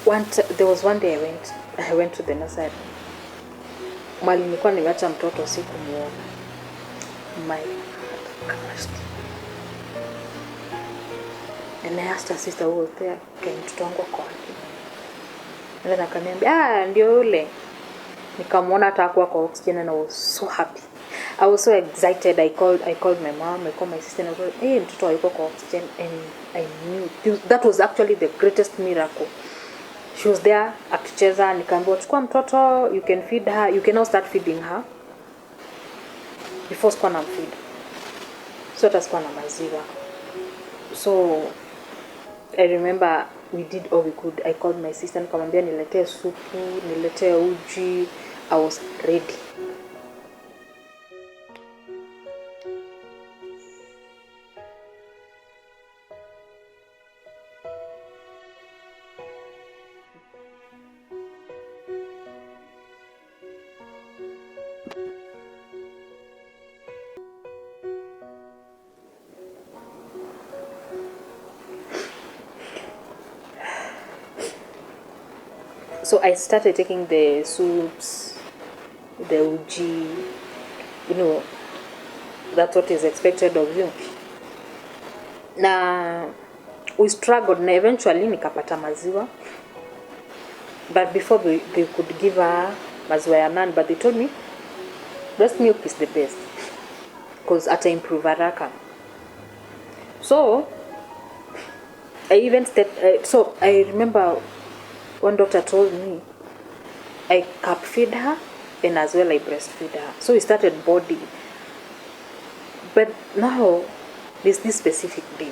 There was one day I went to the nursery. Mali nilikuwa nimeacha mtoto sikumuona. My heart crushed. And I asked her sister who was there, mtoto wangu kwa wapi? And then akaniambia, ndio yule. Nikamwona atakuwa kwa oxygen and I was so happy. I was so excited. I called my mom, I called my sister and I was like, hey, mtoto yuko kwa oxygen, and I knew that was actually the greatest miracle. She was there akicheza, nikaambiwa chukua mtoto, you can feed her, you can now start feeding her. Before sikuwa na feed. So tasikuwa na maziwa. So I remember we did all we could. I called my sister nikamwambia niletee supu, niletee uji. I was ready. So I started taking the soups, the uji, that's what is expected of you. Na we struggled na eventually nikapata maziwa. But before they could give her maziwa ya nani, but they told me breast milk is the best because ata improve haraka. So I even so I remember one doctor told me I cup feed her and as well I breastfeed her. So we started body. But now there's this specific day.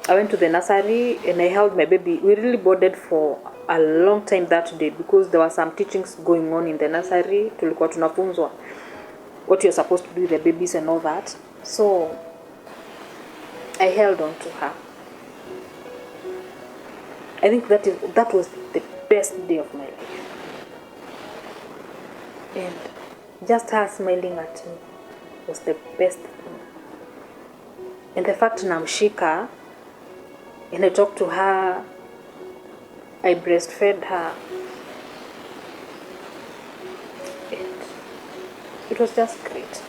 I went to the nursery and I held my baby. We really boarded for a long time that day because there were some teachings going on in the nursery. Tulikuwa tunafunzwa what you're supposed to do with the babies and all that. So I held on to her. I think that was the best day of my life. And just her smiling at me was the best thing. And the fact namshika, and I talked to her, I breastfed her. And it was just great.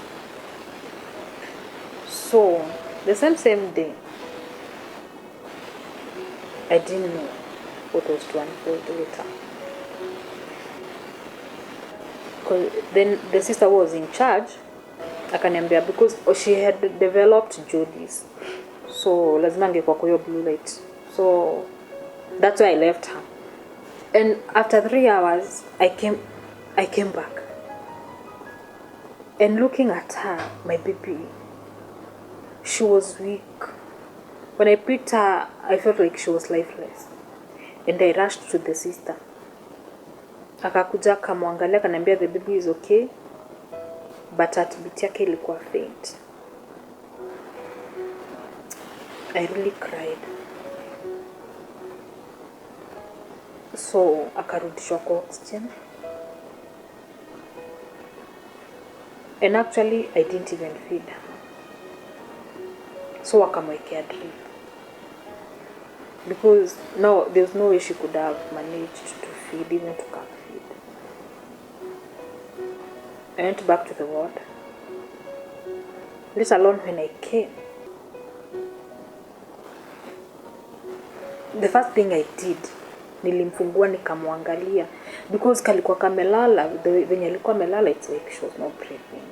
So the same day, I didn't know what was to unfold later. Because then the sister who was in charge, akaniambia, because she had developed jaundice, so lazima angekuwa kwa hiyo blue light. So that's why I left her. And after 3 hours, I came back. And looking at her, my baby, she was weak. When I picked her, I felt like she was lifeless. And I rushed to the sister. Akakuja akamwangalia akaniambia the baby is okay, but heartbeat yake ilikuwa faint. I really cried. So akarudishwa kwa oxygen. And actually I didn't even feed her. So wakamwekea drip. Because no, there was no way she could have managed to feed, even to cup feed. I went back to the ward. Let alone when I came. The first thing I did, nilimfungua nikamwangalia. Because kalikuwa kamelala, venye alikuwa melala, it's like she was not breathing.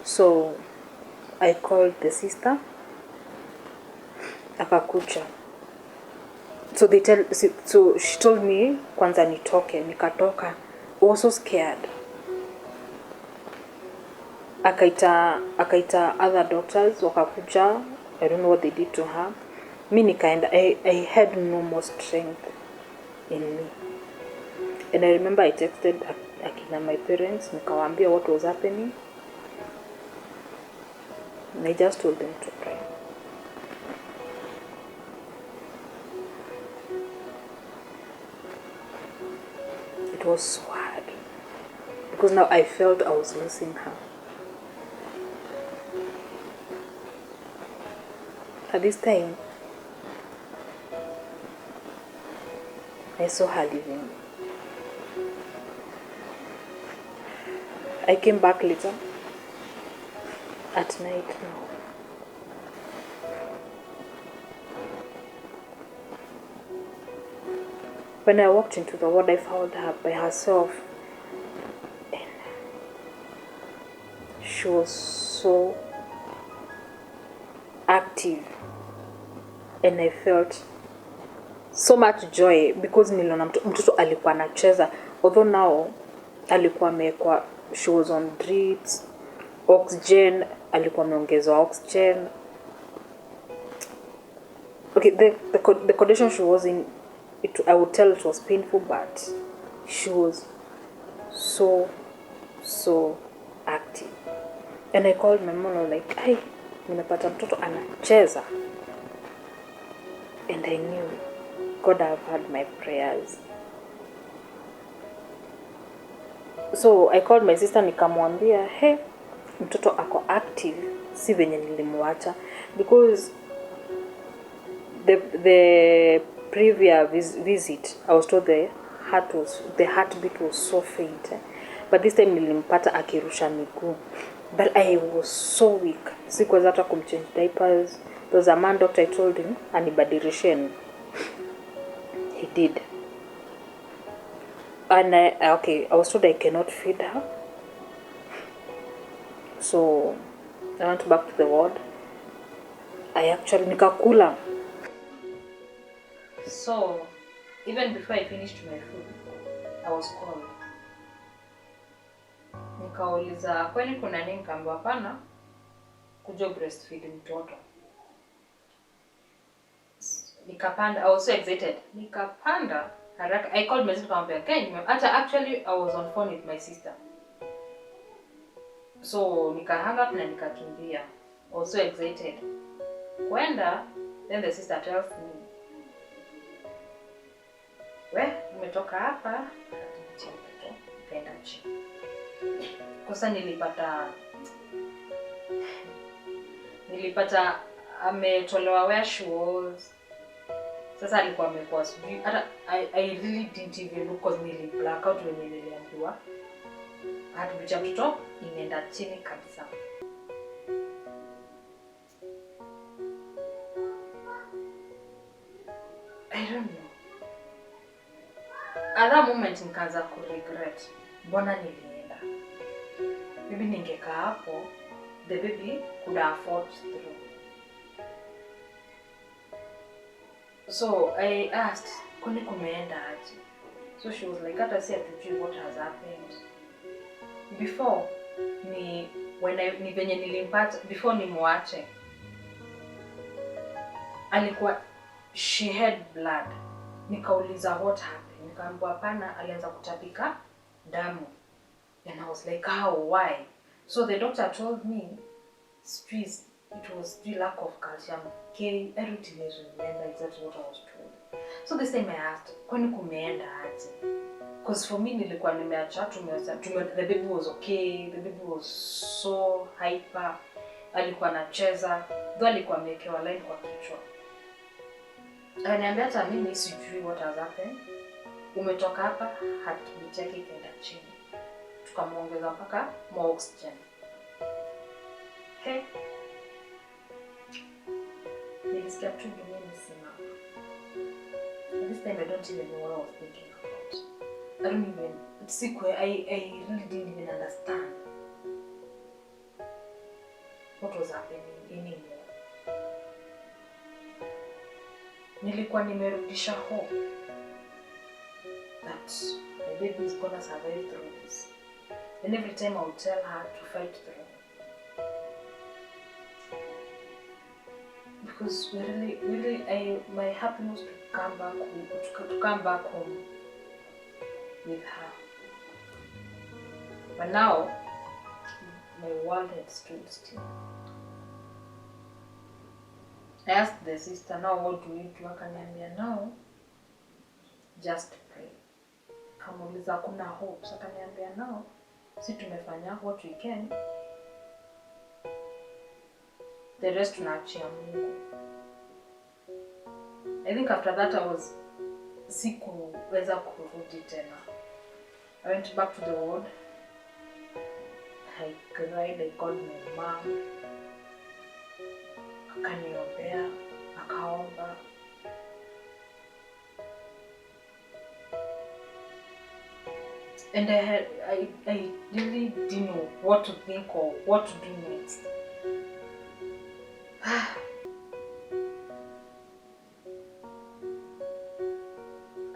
So I called the sister. Akakuja. So she told me kwanza nitoke, nikatoka. I was so scared. Akaita other doctors wakakuja. I don't know what they did to her. Mi nikaenda, I had no more strength. in me. And I remember I texted akina my parents, nikawaambia what was happening. And I just told them to pray. It was so hard. Because now I felt I was losing her. At this time, I saw her leaving. I came back later at night now. When I walked into the ward, I found her by herself. And she was so active. And I felt so much joy because niliona mtoto alikuwa anacheza. Although now alikuwa amekuwa, she was on drips, oxygen, alikuwa ameongezwa oxygen. Okay, the condition she was in, I would tell it was painful, but she was so active. And I called my mom, I was like, hey, nimepata mtoto anacheza. And I knew God have heard my prayers. So I called my sister, nikamwambia, hey, mtoto ako active, si venye nilimwacha. Because the previous visit, I was told the heartbeat was so faint. But this time nilimpata akirusha miguu. But I was so weak. Sikuweza hata kumchange diapers. There was a man doctor, I told him, anibadilishe. He did. And I was told I cannot feed her. So I went back to the ward. I actually nikakula. So even before I finished my food, I was called. Nikauliza kwani kuna nini? Nikaambiwa hapana, kuja breastfeed mtoto. Nikapanda, I was so excited. Nikapanda haraka. I called my sister nikamwambia, actually I was on phone with my sister. So hang up na nikakimbia. I was so excited. Kwenda, then the sister tells me, umetoka hapa, nikaenda chini. Kosa nilipata ametolewa where she was. Sasa alikuwa amekuwa sijui. Hata I really didn't even look because black out when niliambiwa. Hatubicha mtoto imeenda chini kabisa. I don't know. At that moment nikaanza regret. Mbona nilienda? Maybe ningekaa hapo, the baby could have fought through. So I asked, kwani kumeenda aje? So she was like, hata si atujui what has happened. Before ni venye nilimpata, before nimwache, alikuwa, she had blood. Nikauliza what happened? Nikaambiwa hapana, alianza kutapika damu. And I was like, how? Why? So the doctor told me, please, it was the lack of calcium. Okay, I don't remember exactly what I was told. So this time I asked, kwani kumeenda aje? Because for me, nilikuwa nimeacha the baby was okay, the baby was so hyper, alikuwa anacheza, though alikuwa amewekewa line kwa kichwa. Ananiambia hata mimi sijui what has happened. Umetoka hapa, heartbeat yake ikaenda chini. Tukamuongeza mpaka more oxygen. Hey. Nilisikia tu dunia imesimama. This time I don't even know what I was thinking about. I don't even, I really didn't even understand what was happening anymore. Nilikuwa nimerudisha hope that my baby is gonna survive through this. And every time I would tell her to fight through. because my happiness to come back home with her. But now, my world had stood still. I asked the sister, now what do we do? Akaniambia, now, just pray. Kamuuliza kuna hope. Akaniambia, now, si tumefanya what we can. The rest tunaachia Mungu. I think after that sikuweza kurudi tena. I went back to the ward. I cried, I called my mom. Akaniombea, akaomba. And I really didn't know what to think or what to do next.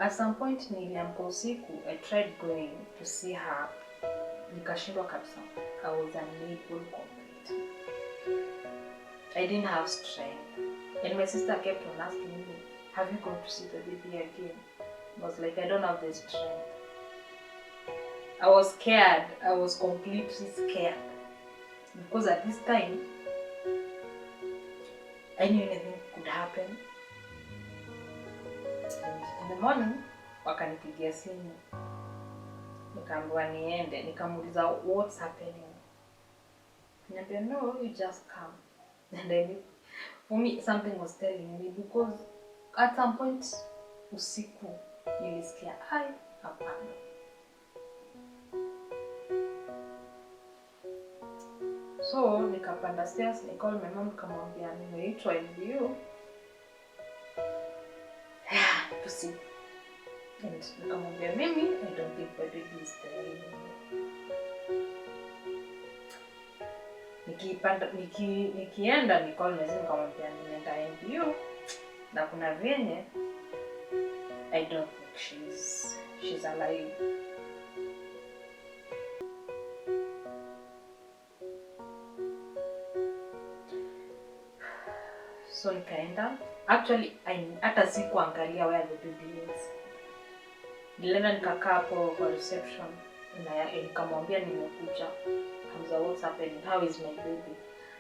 At some point niliamka usiku, I tried going to see her. Nikashindwa kabisa. I was unable completely. I didn't have strength. And my sister kept on asking me, have you gone to see the baby again? I was like, I don't have the strength. I was scared. I was completely scared. Because at this time, I knew anything could happen. And in the morning, wakanipigia simu. Nikaambiwa niende, nikamuuliza what's happening. Niambia, no, you just come. And then for me, something was telling me, because at some point, usiku, nilisikia, hapana. So, nikapanda stairs, nicalled my mom, nikamwambia nimeitwa NBU. To see. And nikamwambia mimi, I don't think the baby is there anymore. Nikienda nicall mzee nikamwambia nimeenda NBU na kuna venye I don't think she's alive. So nikaenda. Actually, hata sikuangalia where the baby is. Nilienda nikakaa hapo kwa reception na nikamwambia nimekuja. Kamza, what's happening? How is my baby?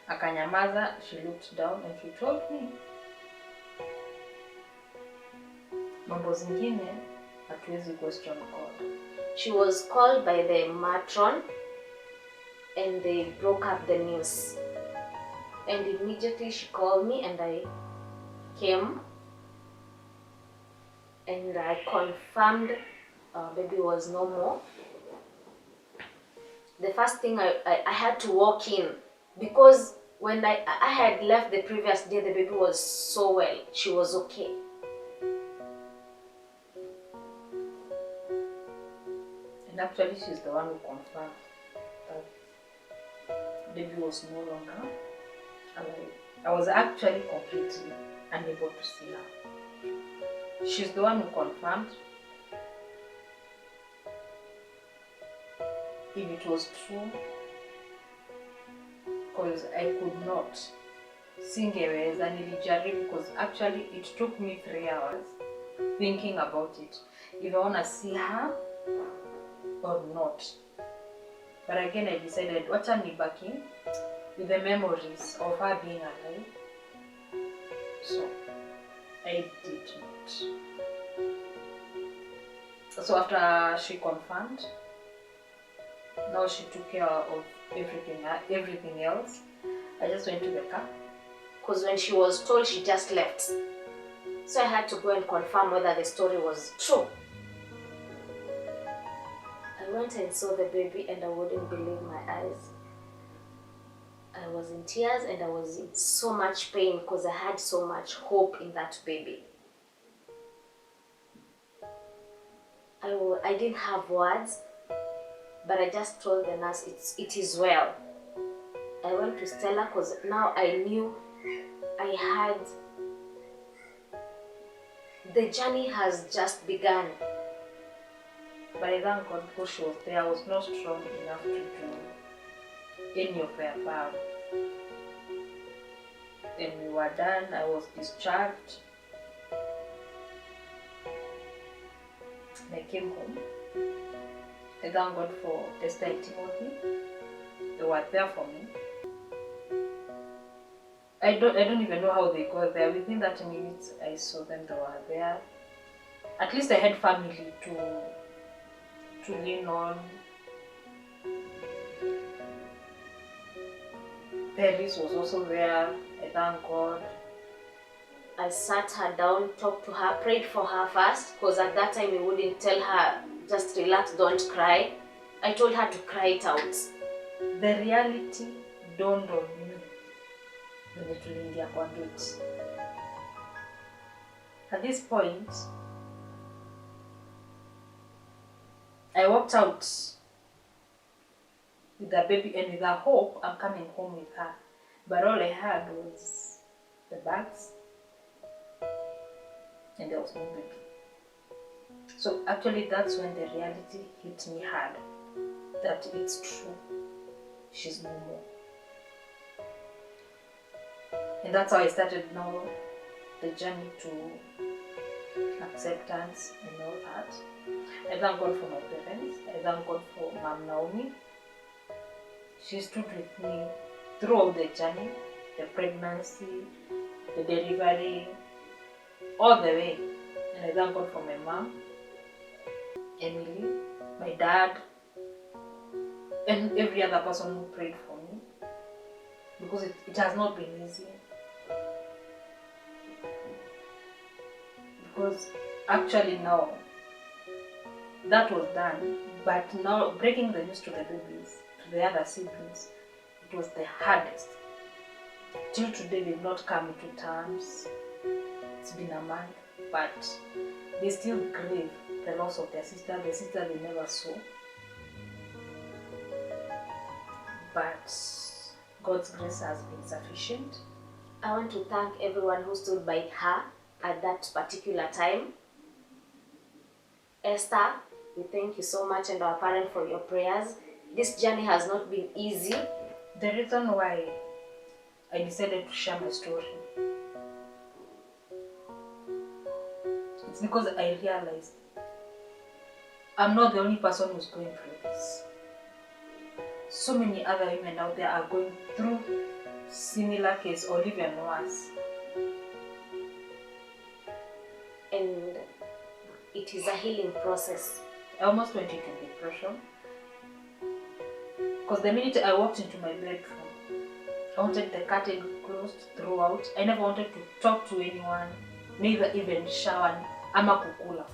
Akanyamaza, she looked down and she told me, mambo zingine hatuwezi question God. She was called by the matron and they broke up the news. And immediately she called me and I came and I confirmed baby was no more. The first thing I had to walk in, because when I had left the previous day, the baby was so well. She was okay. And actually she's the one who confirmed that baby was no longer alive. I was actually completely unable to see her. She's the one who confirmed if it was true, because I could not. Singeweza nilijaribu, because actually it took me 3 hours thinking about it, if I want to see her or not. But again I decided, wacha nibaki with the memories of her being alive. So I did not. So after she confirmed, now she took care of everything else. I just went to the car. Because when she was told, she just left. So I had to go and confirm whether the story was true. I went and saw the baby and I wouldn't believe my eyes. I was in tears and I was in so much pain because I had so much hope in that baby. I didn't have words, but I just told the nurse it is well. I went to Stella because now I knew I had, the journey has just begun. But I thank God because she was there. I was not strong enough to do any of the above. Then we were done. I was discharged. I came home. I thank God for Testa and Timothy. They were there for me. I don't even know how they got there. Within 30 minutes I saw them, they were there. At least I had family to lean on. Paris was also there. I thank God. I sat her down, talked to her, prayed for her first, because at that time we wouldn't tell her, just relax, don't cry. I told her to cry it out. The reality dawned on me when tuliingia kwa gate. At this point, I walked out with the baby and with the hope I'm coming home with her. But all I had was the bags and there was no baby. So actually that's when the reality hit me hard, that it's true, she's no more. And that's how I started now the journey to acceptance and all that. I thank God for my parents. I thank God for Mom Naomi. She stood with me throughout the journey, the pregnancy, the delivery, all the way. And I thank God for my mom, Emily, my dad, and every other person who prayed for me. Because it has not been easy. Because actually now, that was done, but now breaking the news to the babies, to the other siblings, it was the hardest. Till today they've not come into terms. It's been a month, but they still grieve the loss of their sister, the sister they never saw. But God's grace has been sufficient. I want to thank everyone who stood by her at that particular time. Esther, we thank you so much, and our parents for your prayers. This journey has not been easy. The reason why I decided to share my story, it's because I realized I'm not the only person who's going through this. So many other women out there are going through similar case or even worse. And it is a healing process. I almost went into depression. Because the minute I walked into my bedroom, I wanted the curtain closed throughout. I never wanted to talk to anyone, neither even shower, ama kukula.